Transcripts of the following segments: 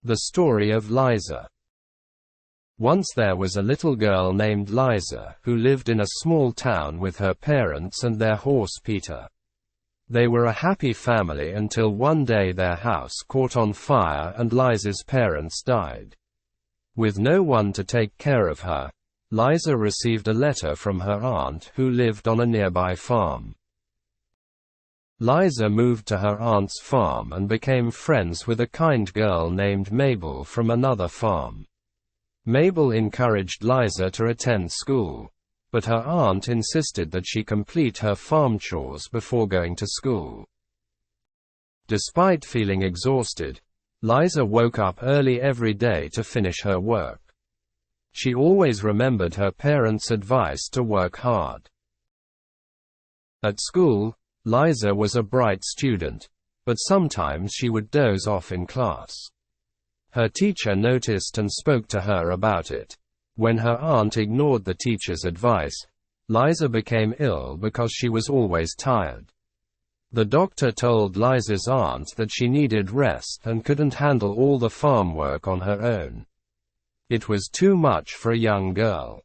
The Story of Liza. Once there was a little girl named Liza, who lived in a small town with her parents and their horse Peter. They were a happy family until one day their house caught on fire and Liza's parents died. With no one to take care of her, Liza received a letter from her aunt who lived on a nearby farm. Liza moved to her aunt's farm and became friends with a kind girl named Mabel from another farm. Mabel encouraged Liza to attend school, but her aunt insisted that she complete her farm chores before going to school. Despite feeling exhausted, Liza woke up early every day to finish her work. She always remembered her parents' advice to work hard. At school, Liza was a bright student, but sometimes she would doze off in class. Her teacher noticed and spoke to her about it. When her aunt ignored the teacher's advice, Liza became ill because she was always tired. The doctor told Liza's aunt that she needed rest and couldn't handle all the farm work on her own. It was too much for a young girl.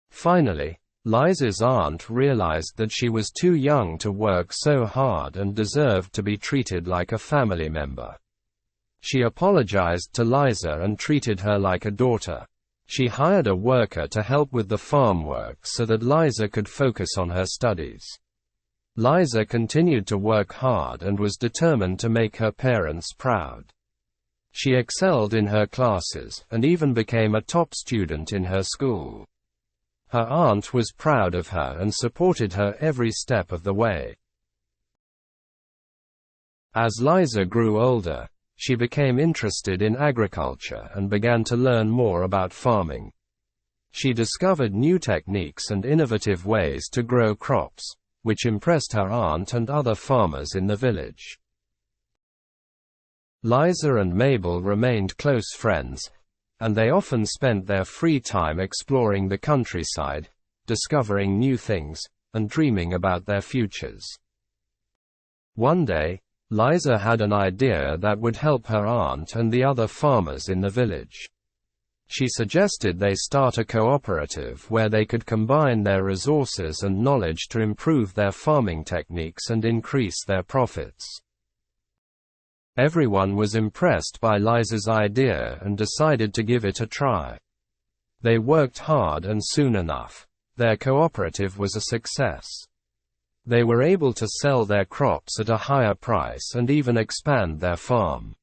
Finally, Liza's aunt realized that she was too young to work so hard and deserved to be treated like a family member. She apologized to Liza and treated her like a daughter. She hired a worker to help with the farm work so that Liza could focus on her studies. Liza continued to work hard and was determined to make her parents proud. She excelled in her classes, and even became a top student in her school. Her aunt was proud of her and supported her every step of the way. As Liza grew older, she became interested in agriculture and began to learn more about farming. She discovered new techniques and innovative ways to grow crops, which impressed her aunt and other farmers in the village. Liza and Mabel remained close friends, and they often spent their free time exploring the countryside, discovering new things, and dreaming about their futures. One day, Liza had an idea that would help her aunt and the other farmers in the village. She suggested they start a cooperative where they could combine their resources and knowledge to improve their farming techniques and increase their profits. Everyone was impressed by Liza's idea and decided to give it a try. They worked hard and soon enough, their cooperative was a success. They were able to sell their crops at a higher price and even expand their farm.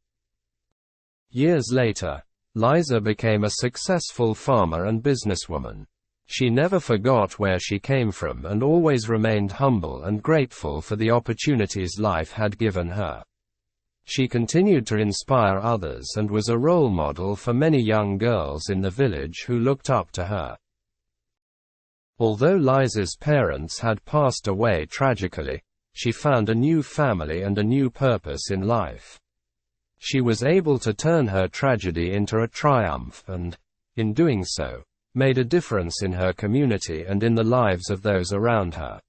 Years later, Liza became a successful farmer and businesswoman. She never forgot where she came from and always remained humble and grateful for the opportunities life had given her. She continued to inspire others and was a role model for many young girls in the village who looked up to her. Although Liza's parents had passed away tragically, she found a new family and a new purpose in life. She was able to turn her tragedy into a triumph and, in doing so, made a difference in her community and in the lives of those around her.